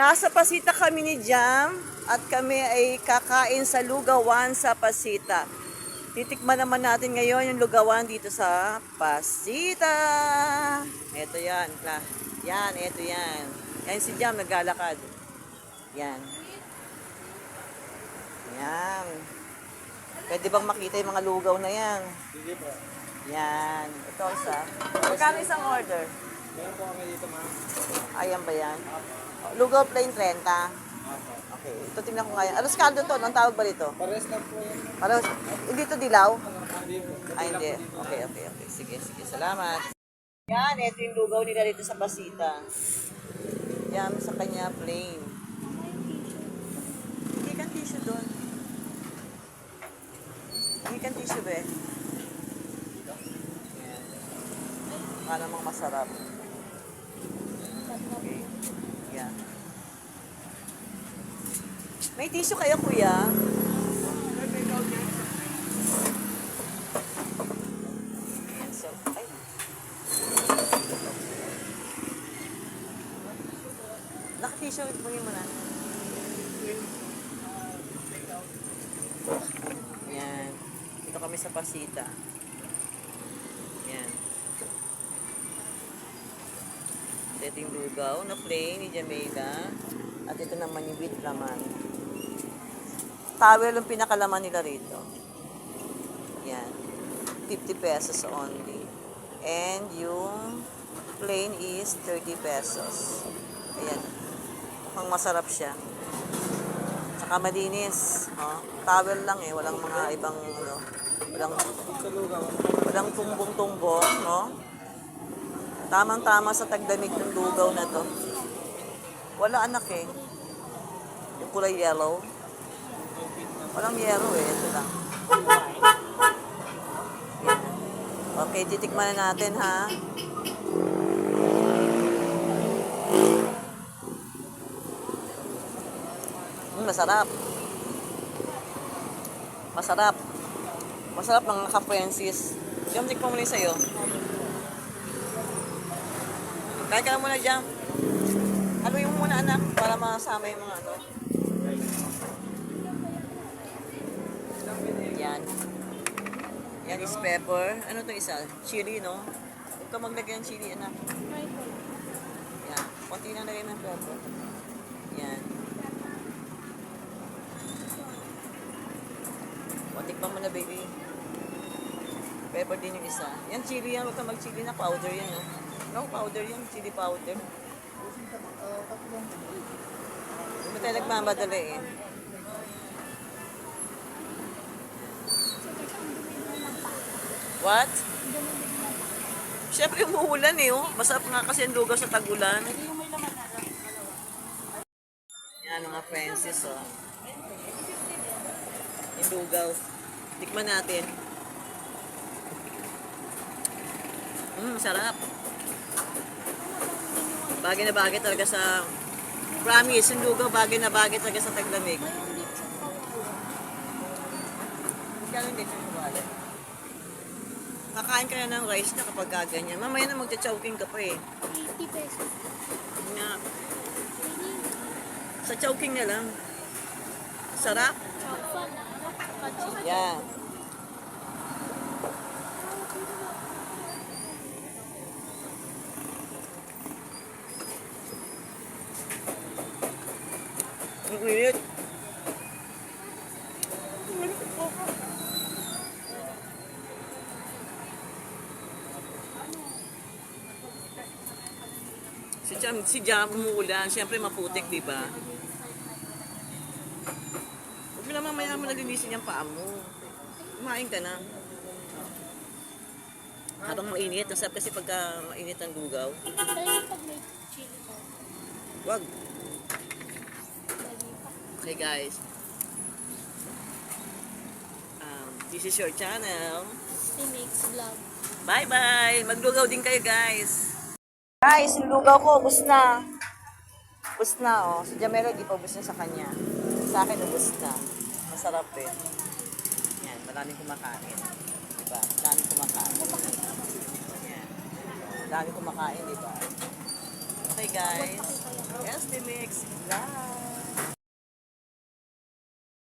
Nasa Pasita kami ni Jam at kami ay kakain sa Lugawan sa Pasita. Titikman naman natin ngayon yung lugawan dito sa Pasita. Ito yan. Yan, ito yan. Yan si Jam naglalakad. Yan. Yan. Pwede bang makita yung mga lugaw na yan? Sige po. Yan. Ito isa. Magkano isang order? Meron po kami dito, ma'am. Ayan ba yan? Lugaw plain 30. Apo. Okay. Ito tingnan ko ngayon. Alos kaldo to. Anong tawag ba dito? Pares lang po yan. Alos. Hindi to dilaw? Hindi po. Ay, hindi. Okay. Sige. Salamat. Yan. Ito yung lugaw nila dito sa Pasita. Yan sa kanya plain. Hindi kang tissue doon. Hindi kang tissue be. Yan. Baka namang masarap. Okay. Yan. May tissue kayo, kuya? Ayan, so, ay. Naka-tissue, bungin mo na. Ayan. Dito kami sa Pasita. Ayan. Ito yung lugaw na plain ni Jamela. At ito naman yung with laman. Towel ang pinakalaman nila rito. Yan. 50 pesos only. And yung plain is 30 pesos. Ayan. Mukhang masarap siya. Tsaka malinis. Oh. Towel lang eh. Walang mga ibang ano. Walang tumbong-tumbong. No? Tamang-tama sa tagdamig ng lugaw na to. Wala anak eh. Yung kulay yellow. Walang yellow eh. Ito lang. Yan. Okay, titikman na natin ha. Masarap. Masarap ng naka-Francis. Jam, tikman mo na yung sa'yo. Kain ka na muna, Jam. Haluin mo muna, anak, para masama yung mga ano. Yan. Yan is pepper. Ano to isa? Chili, no? Huwag ka maglagay ng chili, anak. Yan. Konti na lagay ng pepper. Yan. Tikman mo na, baby. Pepper din yung isa. Yan, chili yan. Huwag ka mag-chili na. Powder yan, no? No, powder yan. Chili powder. Hindi tayo nagmamadali eh. What? Siyempre umuulan eh, oh. Masarap nga kasi ang lugaw sa tag-ulan. Yan mga Francis, oh. Yung lugaw. Tikman natin. Sarap. Bagay na bagay talaga sa... Promise, yung lugaw bagay na bagay talaga sa taglamig. Kaya hindi siya mawala. Kakain ka na ng rice na kapag gaganyan. Mamaya na magcha-chowking ka pa eh. 80 pesos. Nga. Sa chowking na lang. Sarap. Yeah. Ang init. Si Jam umuulan, siyempre maputik, di ba? Huwag mo na mamaya mo nalinisin yung paa mo. Kumain ka na. Habang mainit, ang sarap kasi pagka mainit ang lugaw. Pero pag may chili pa. Wag. Okay guys. This is your channel. He makes vlog. Bye-bye! Maglugaw din kayo guys. Guys, yung lugaw ko, ubos na. Ubos na, oh. Si Jamela, di pa ubos na sa kanya. Sa akin, ubos na. Masarap eh. Yan, maraming kumakain. Diba? Maraming kumakain. Yan. Maraming kumakain, diba? Okay Okay guys. ST Mix Vlog.